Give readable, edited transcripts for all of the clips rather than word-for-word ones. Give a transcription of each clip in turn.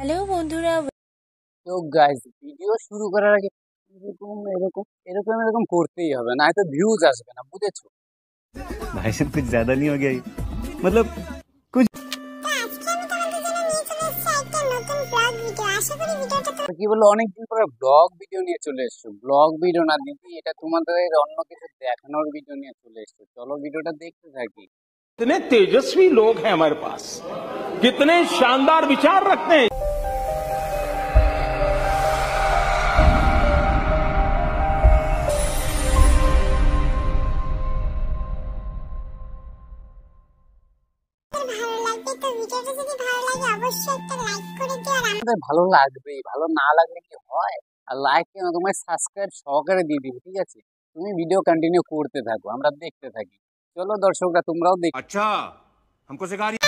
Hello বন্ধুরা। তো guys, video শুরু করার আগে এরকম এরকম এরকম এরকম করতেই হবে, না তো ভিউজ আসবে না, বুঝেছো? भाई साहब कुछ ज्यादा नहीं हो गया ये? मतलब कुछ কি বললো, অনেকদিন পরে ব্লগ ভিডিও নিয়ে চলে এসছো। ব্লগ ভিডিও না দিদি, এটা তোমাদের অন্য কিছু দেখানোর ভিডিও নিয়ে চলে এসছো। চলো ভিডিওটা দেখতে থাকি। कितने तेजस्वी लोग हैं हमारे पास, कितने शानदार विचार रखते हैं। আমাদের ভালো লাগবে, ভালো না লাগলে কি হয়? আর লাইক কেন, তোমার সাবস্ক্রাইব সহকারে দিয়ে দিবে, ঠিক আছে? তুমি ভিডিও কন্টিনিউ করতে থাকো, আমরা দেখতে থাকি। চলো দর্শকরা, তোমরাও দেখো। अच्छा हमको सिखा रही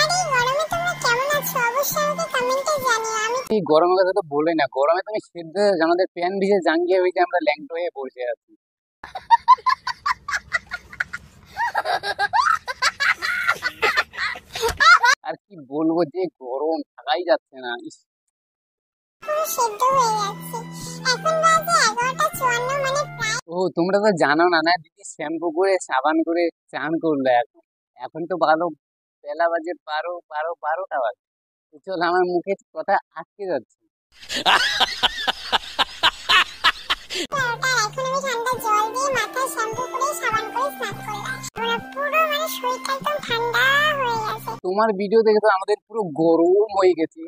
এই গরমের কথা তো বলে না, গরমে তুমি সেদ্ধ আমাদের প্যান ভিজে জাঙ্গিয়ে ভিজে আমরা ল্যাংটো হয়ে বসে আছি। আর কি বলবো, যে গরম, থাকাই যাচ্ছে না। ও তোমরা তো জানো না, না দিদি শ্যাম্পু করে সাবান করে চান করলো এখন। এখন তো বেলা বাজে 12টা বাজে। তো চল, আমার মুখে কথা আটকে যাচ্ছে। তোমার ভিডিও দেখে তো আমাদের পুরো গরম হয়ে গেছে।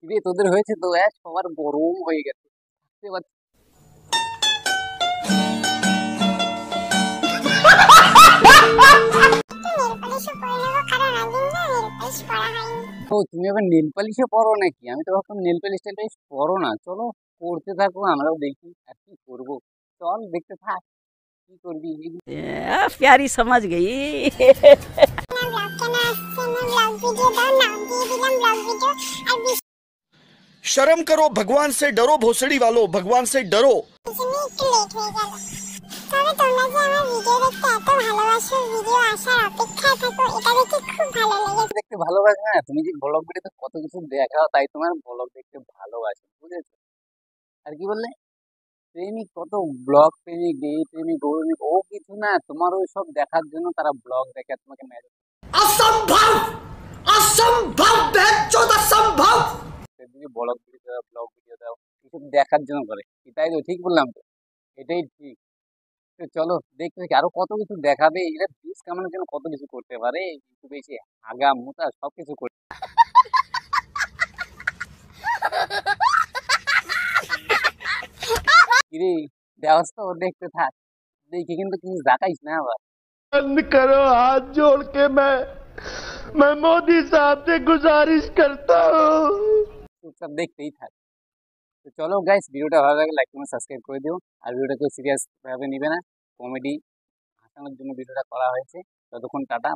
রে তোদের হয়েছে তো? সবার গরম হয়ে গেছে। ও তুমি আবার নেল পালিশও পরো নাকি? আমি তো ভাবতাম নেল পালিশ টেল পালিশ পরো না। চলো করতে থাকো, আমরাও দেখি। আর কি করবো, চল দেখতে থাক। কি করবি? প্যারি সমাজ গই। शर्म करो, भगवान से डरो, भोसड़ी वालों, भगवान से डरो। দেখতে ভালোবাসে না? তুমি যে ব্লগ ভিডিওতে কত কিছু দেখাও, তাই তোমার ব্লগ দেখতে ভালোবাসে, বুঝেছো? আর কি বললে? প্রেমিক কত ব্লগ প্রেমিক, এই প্রেমিক ও প্রেমিক, ও কিছু না, তোমার ওই সব দেখার জন্য তারা ব্লগ দেখে, তোমাকে ম্যারেজ। असंभव, असंभव, बेचौद असंभव। ব্লগ ভিডিও দাও, ব্লগ ভিডিও দাও, কিছু দেখার জন্য করে। এটাই তো ঠিক বললাম তো? এটাই ঠিক। তো চলো দেখতে থাকি, আরো কত কিছু দেখাবে। এরা ভিউজ কামানোর জন্য কত কিছু করতে পারে ইউটিউবে এসে, হাগা মুতা সবকিছু করে। কিরে দেওয়াস তো, দেখতে থাক। দেখি কিন্তু কিছু দেখাইস না আবার। बंद करो, हाथ जोड़ के मैं मोदी साहब से गुजारिश करता हूँ। চুপচাপ দেখতেই থাক। তো চলো গাইস, ভিডিওটা ভালো লাগে লাইক কমেন্ট সাবস্ক্রাইব করে দিও। আর ভিডিওটা কেউ সিরিয়াস ভাবে নিবে না, কমেডি হাসানোর জন্য ভিডিওটা করা হয়েছে। ততক্ষণ টাটা।